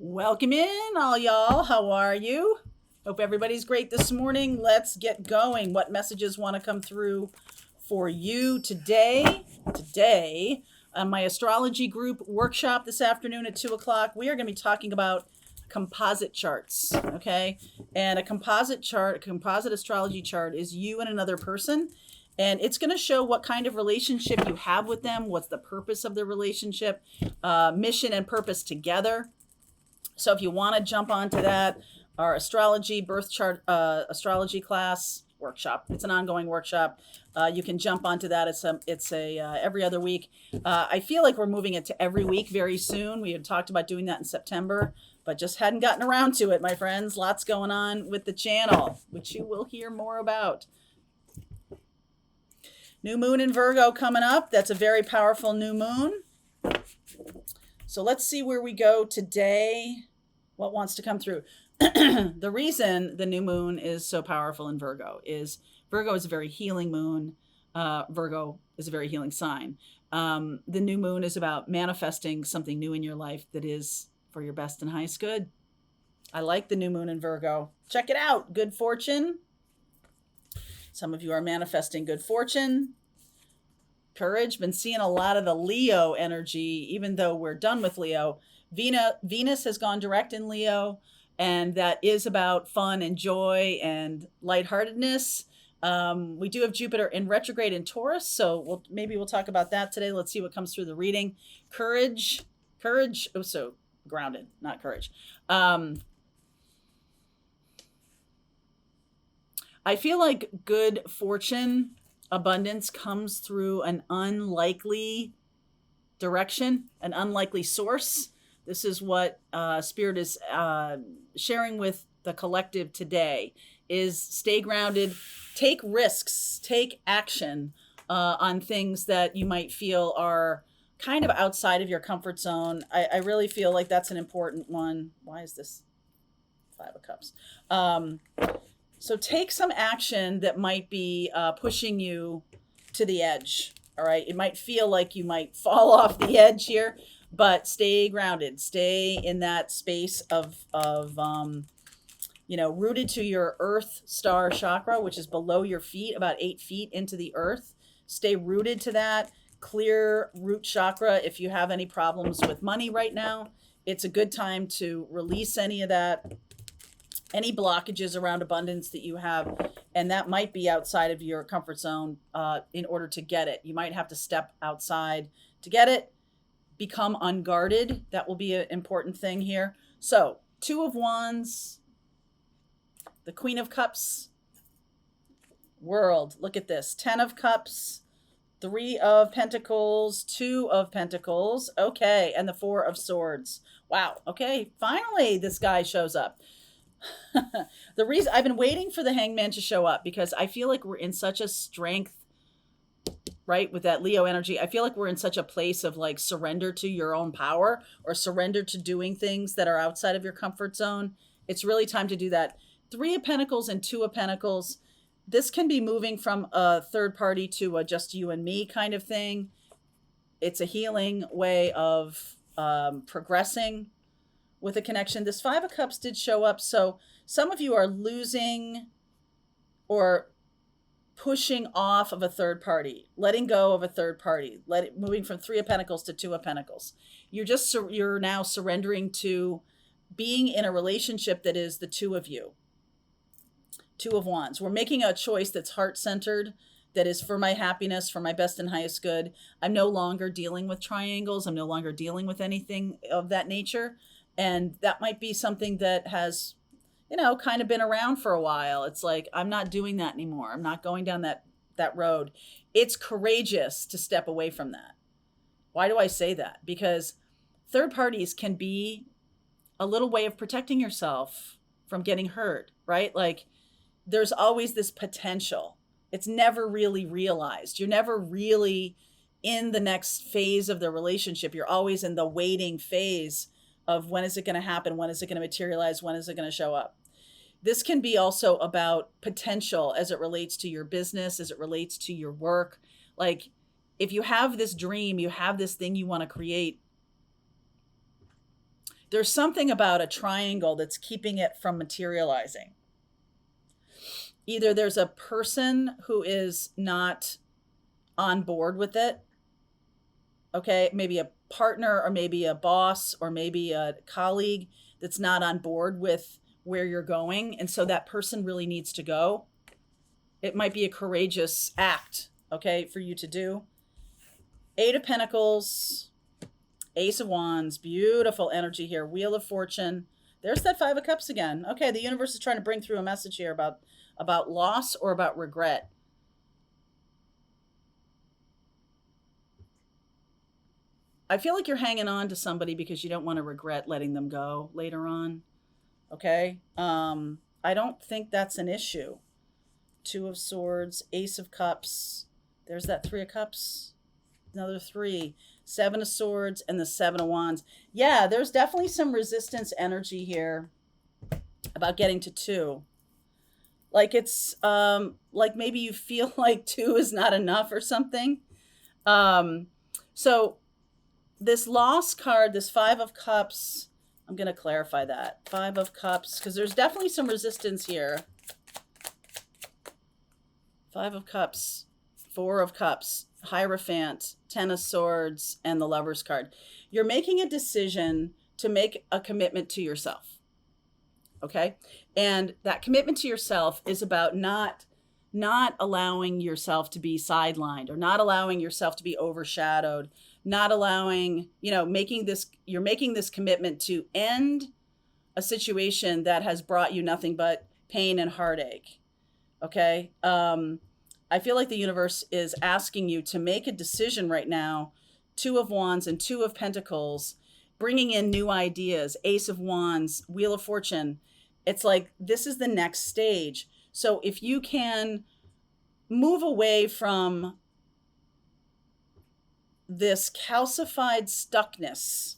Welcome in, all y'all. How are you? Hope everybody's great this morning. Let's get going. What messages want to come through for you today? Today, my astrology group workshop this afternoon at 2 o'clock, we are going to be talking about composite charts. Okay. And a composite chart, a composite astrology chart is you and another person. And it's going to show what kind of relationship you have with them, what's the purpose of the relationship, mission and purpose together. So if you want to jump onto that, our astrology birth chart astrology class workshop, it's an ongoing workshop. You can jump onto that. It's a every other week. I feel like we're moving it to every week very soon. We had talked about doing that in September, but just hadn't gotten around to it, my friends. Lots going on with the channel, which you will hear more about. New moon in Virgo coming up. That's a very powerful new moon. So let's see where we go today. What wants to come through? The reason the new moon is so powerful in Virgo is Virgo is a very healing moon. Virgo is a very healing sign. The new moon is about manifesting something new in your life that is for your best and highest good. I like the new moon in Virgo. Check it out. Good fortune. Some of you are manifesting good fortune. Courage. Been seeing a lot of the Leo energy, even though we're done with Leo. Venus has gone direct in Leo, and that is about fun and joy and lightheartedness. We do have Jupiter in retrograde in Taurus, so maybe we'll talk about that today. Let's see what comes through the reading. Courage. Oh, so grounded, not courage. I feel like good fortune, abundance comes through an unlikely direction, an unlikely source. This is what Spirit is sharing with the collective today, is stay grounded, take risks, take action on things that you might feel are kind of outside of your comfort zone. I really feel like that's an important one. Why is this 5 of Cups? So take some action that might be pushing you to the edge. All right. It might feel like you might fall off the edge here, but stay grounded. Stay in that space of rooted to your earth star chakra, which is below your feet, about 8 feet into the earth. Stay rooted to that. Clear root chakra. If you have any problems with money right now, it's a good time to release any of that, any blockages around abundance that you have, and that might be outside of your comfort zone in order to get it. You might have to step outside to get it. Become unguarded. That will be an important thing here. So 2 of Wands, the Queen of Cups, World. Look at this. 10 of Cups, 3 of Pentacles, 2 of Pentacles. Okay. And the 4 of Swords. Wow. Okay. Finally, this guy shows up. The reason I've been waiting for the Hangman to show up, because I feel like we're in such a strength, right? With that Leo energy, I feel like we're in such a place of like surrender to your own power, or surrender to doing things that are outside of your comfort zone. It's really time to do that. 3 of Pentacles and 2 of Pentacles. This can be moving from a third party to a just you and me kind of thing. It's a healing way of progressing with a connection. This 5 of Cups did show up. So some of you are losing or pushing off of a third party, letting go of a third party, moving from 3 of Pentacles to 2 of Pentacles. You're now surrendering to being in a relationship that is the 2 of you. 2 of Wands. We're making a choice that's heart-centered, that is for my happiness, for my best and highest good. I'm no longer dealing with triangles. I'm no longer dealing with anything of that nature. And that might be something that has, kind of been around for a while. It's like, I'm not doing that anymore. I'm not going down that road. It's courageous to step away from that. Why do I say that? Because third parties can be a little way of protecting yourself from getting hurt, right? Like, there's always this potential. It's never really realized. You're never really in the next phase of the relationship. You're always in the waiting phase of when is it going to happen? When is it going to materialize? When is it going to show up? This can be also about potential as it relates to your business, as it relates to your work. Like, if you have this dream, you have this thing you want to create, there's something about a triangle that's keeping it from materializing. Either there's a person who is not on board with it, okay, maybe a partner or maybe a boss or maybe a colleague that's not on board with where you're going, and so that person really needs to go. It might be a courageous act, okay, for you to do. Eight of Pentacles, Ace of Wands, beautiful energy here. Wheel of Fortune. There's that Five of Cups again. Okay, the universe is trying to bring through a message here about loss or about regret. I feel like you're hanging on to somebody because you don't want to regret letting them go later on. Okay? I don't think that's an issue. Two of Swords, Ace of Cups. There's that Three of Cups. Another three. Seven of Swords and the Seven of Wands. Yeah, there's definitely some resistance energy here about getting to two. Like it's like maybe you feel like two is not enough or something. So this loss card, this Five of Cups, I'm going to clarify that. Five of Cups, because there's definitely some resistance here. Five of Cups, Four of Cups, Hierophant, Ten of Swords, and the Lover's card. You're making a decision to make a commitment to yourself. Okay? And that commitment to yourself is about not allowing yourself to be sidelined or not allowing yourself to be overshadowed, not allowing, you're making this commitment to end a situation that has brought you nothing but pain and heartache. Okay? I feel like the universe is asking you to make a decision right now. Two of Wands and Two of Pentacles, bringing in new ideas. Ace of Wands, Wheel of Fortune. It's like this is the next stage. So if you can move away from this calcified stuckness,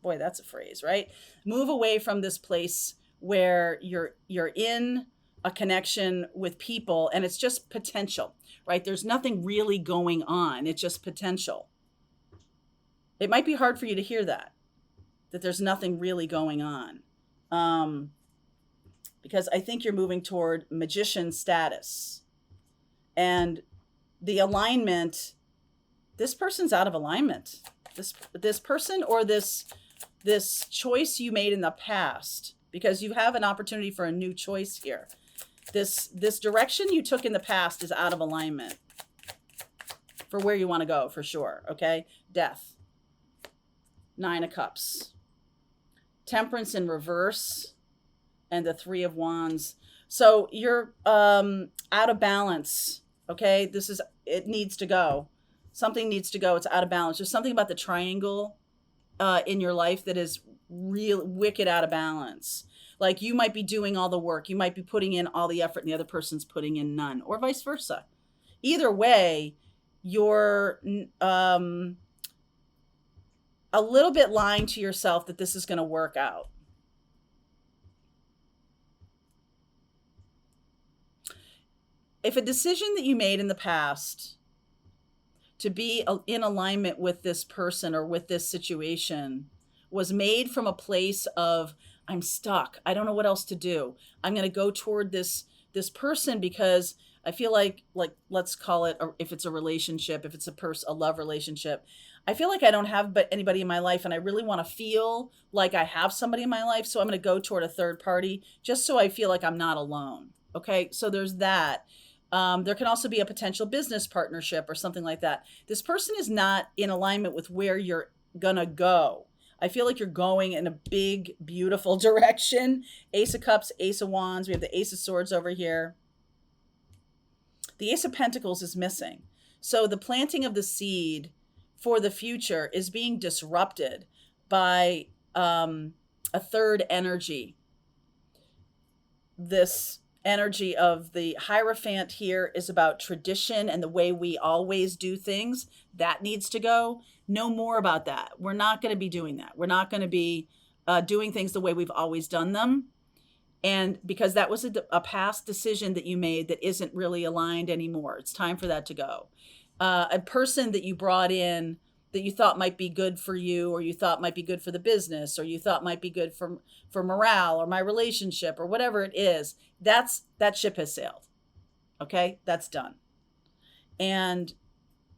boy, that's a phrase, right? Move away from this place where you're in a connection with people and it's just potential, right? There's nothing really going on. It's just potential. It might be hard for you to hear that there's nothing really going on. Because I think you're moving toward magician status. And the alignment, this person's out of alignment. This person or this choice you made in the past, because you have an opportunity for a new choice here. This direction you took in the past is out of alignment for where you want to go, for sure, okay? Death. Nine of Cups. Temperance in reverse. And the Three of Wands. So you're out of balance, okay? It needs to go. Something needs to go. It's out of balance. There's something about the triangle in your life that is real wicked out of balance. Like you might be doing all the work. You might be putting in all the effort and the other person's putting in none, or vice versa. Either way, you're a little bit lying to yourself that this is going to work out. If a decision that you made in the past to be in alignment with this person or with this situation was made from a place of, I'm stuck, I don't know what else to do, I'm going to go toward this person because I feel like let's call it, if it's a relationship, if it's a love relationship, I feel like I don't have but anybody in my life and I really want to feel like I have somebody in my life, so I'm going to go toward a third party just so I feel like I'm not alone. Okay, so there's that. There can also be a potential business partnership or something like that. This person is not in alignment with where you're gonna go. I feel like you're going in a big, beautiful direction. Ace of Cups, Ace of Wands. We have the Ace of Swords over here. The Ace of Pentacles is missing. So the planting of the seed for the future is being disrupted by a third energy. This energy of the Hierophant here is about tradition and the way we always do things. That needs to go. No more about that. We're not going to be doing that. We're not going to be doing things the way we've always done them. And because that was a past decision that you made that isn't really aligned anymore. It's time for that to go. A person that you brought in that you thought might be good for you, or you thought might be good for the business, or you thought might be good for morale or my relationship or whatever it is, that ship has sailed. Okay? That's done. And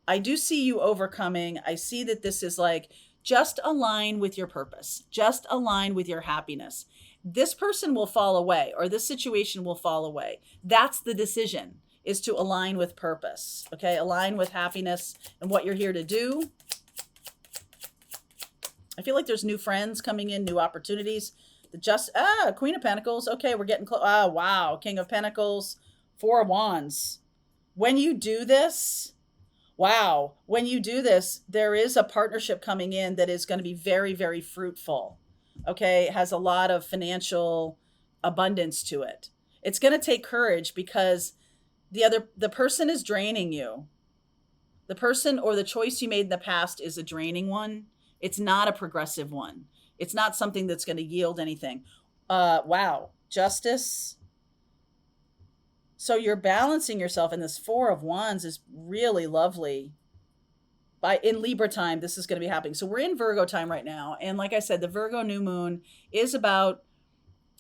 I do see you overcoming. I see that this is like, just align with your purpose, just align with your happiness. This person will fall away, or this situation will fall away. That's the decision, is to align with purpose. Okay? Align with happiness and what you're here to do. I feel like there's new friends coming in, new opportunities. Queen of Pentacles. Okay, we're getting close. Ah, wow. King of Pentacles, Four of Wands. When you do this, wow, when you do this, there is a partnership coming in that is going to be very, very fruitful. Okay, it has a lot of financial abundance to it. It's going to take courage, because the person is draining you. The person or the choice you made in the past is a draining one. It's not a progressive one. It's not something that's going to yield anything. Wow, Justice. So you're balancing yourself, and this Four of Wands is really lovely. In Libra time, this is going to be happening. So we're in Virgo time right now. And like I said, the Virgo new moon is about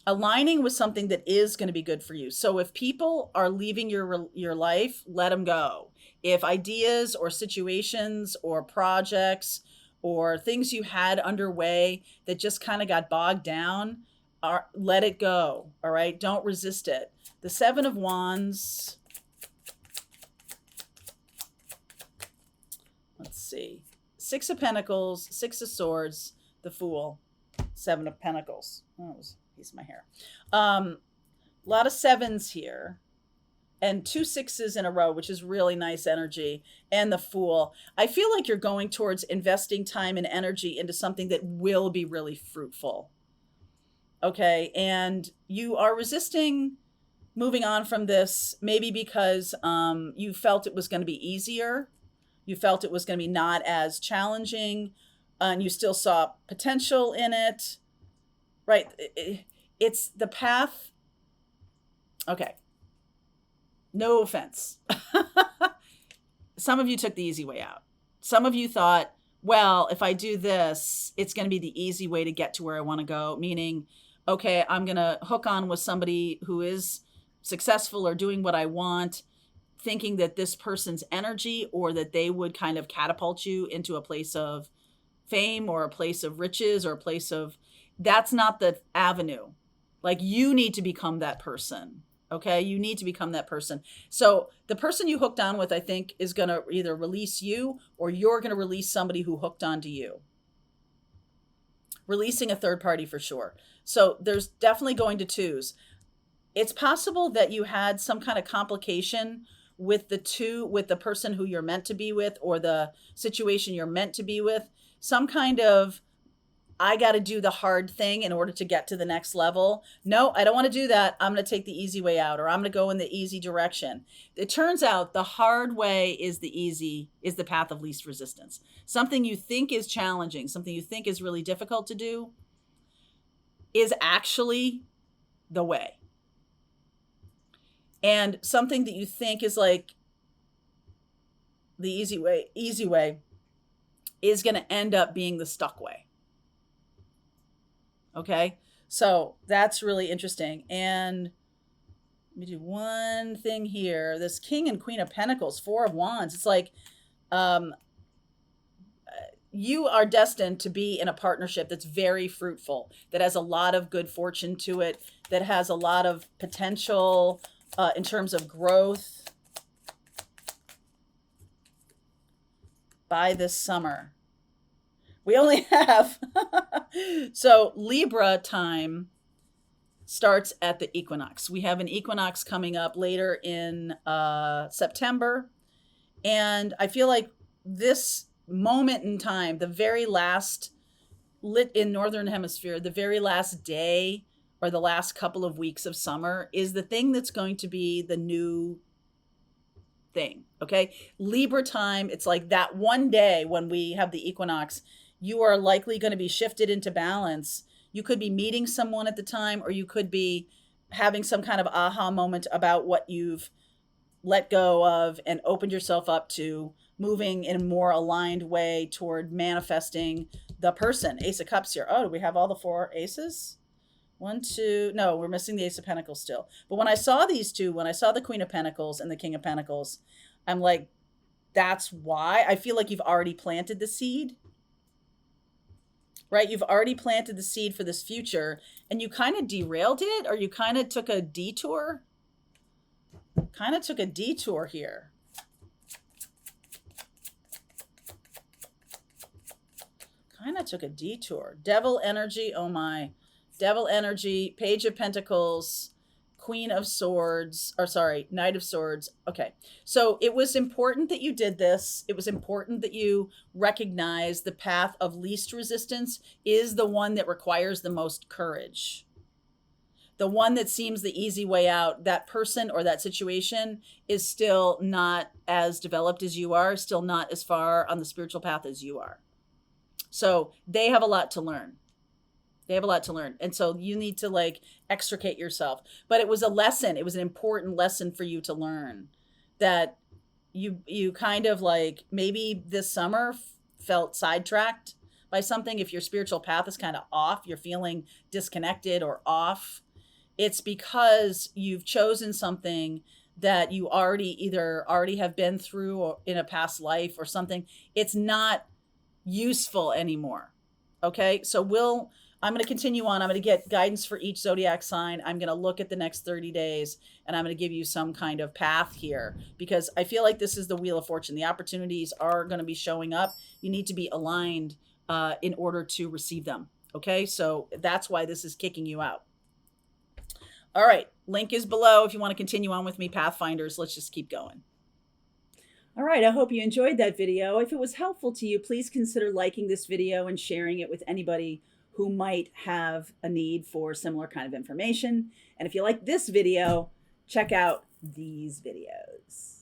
aligning with something that is going to be good for you. So if people are leaving your life, let them go. If ideas or situations or projects or things you had underway that just kind of got bogged down, let it go. All right? Don't resist it. The Seven of Wands. Let's see. Six of Pentacles, Six of Swords, the Fool, Seven of Pentacles. Oh, it was a piece of my hair. A lot of sevens here, and 2 6s in a row, which is really nice energy, and the Fool. I feel like you're going towards investing time and energy into something that will be really fruitful. Okay, and you are resisting moving on from this, maybe because you felt it was going to be easier. You felt it was going to be not as challenging, and you still saw potential in it. Right? It's the path. Okay. No offense. Some of you took the easy way out. Some of you thought, well, if I do this, it's going to be the easy way to get to where I want to go. Meaning, okay, I'm going to hook on with somebody who is successful or doing what I want, thinking that this person's energy, or that they would kind of catapult you into a place of fame or a place of riches or a place of, that's not the avenue. Like, you need to become that person. Okay. You need to become that person. So the person you hooked on with, I think, is going to either release you, or you're going to release somebody who hooked onto you. Releasing a third party for sure. So there's definitely going to twos. It's possible that you had some kind of complication with the person who you're meant to be with, or the situation you're meant to be with. Some kind of, I got to do the hard thing in order to get to the next level. No, I don't want to do that. I'm going to take the easy way out, or I'm going to go in the easy direction. It turns out the hard way is the path of least resistance. Something you think is challenging, something you think is really difficult to do, is actually the way. And something that you think is like the easy way is going to end up being the stuck way. Okay, so that's really interesting. And let me do one thing here. This King and Queen of Pentacles, Four of Wands. It's like you are destined to be in a partnership that's very fruitful, that has a lot of good fortune to it, that has a lot of potential in terms of growth by this summer. We only have, so Libra time starts at the equinox. We have an equinox coming up later in September. And I feel like this moment in time, the very last, lit in Northern Hemisphere, the very last day or the last couple of weeks of summer is the thing that's going to be the new thing. Okay. Libra time, it's like that one day when we have the equinox, you are likely going to be shifted into balance. You could be meeting someone at the time, or you could be having some kind of aha moment about what you've let go of and opened yourself up to moving in a more aligned way toward manifesting the person. Ace of Cups here. Oh, do we have all the 4 aces? 1, 2. No, we're missing the Ace of Pentacles still. But when I saw these two, when I saw the Queen of Pentacles and the King of Pentacles, I'm like, that's why. I feel like you've already planted the seed, right? You've already planted the seed for this future, and you kind of derailed it, or you kind of took a detour. Kind of took a detour here. Kind of took a detour. Devil energy. Oh my. Devil energy. Page of Pentacles. Queen of Swords. Or sorry, Knight of Swords. Okay. So it was important that you did this. It was important that you recognize the path of least resistance is the one that requires the most courage. The one that seems the easy way out, that person or that situation is still not as developed as you are, still not as far on the spiritual path as you are. So they have a lot to learn. They have a lot to learn. And so you need to like extricate yourself. But it was a lesson. It was an important lesson for you to learn that you kind of like maybe this summer felt sidetracked by something. If your spiritual path is kind of off, you're feeling disconnected or off, it's because you've chosen something that you already have been through or in a past life or something. It's not useful anymore. Okay. So I'm going to continue on. I'm going to get guidance for each zodiac sign. I'm going to look at the next 30 days and I'm going to give you some kind of path here because I feel like this is the Wheel of Fortune. The opportunities are going to be showing up. You need to be aligned in order to receive them. Okay. So that's why this is kicking you out. All right. Link is below if you want to continue on with me, Pathfinders. Let's just keep going. All right, I hope you enjoyed that video. If it was helpful to you, please consider liking this video and sharing it with anybody who might have a need for similar kind of information. And if you like this video, check out these videos.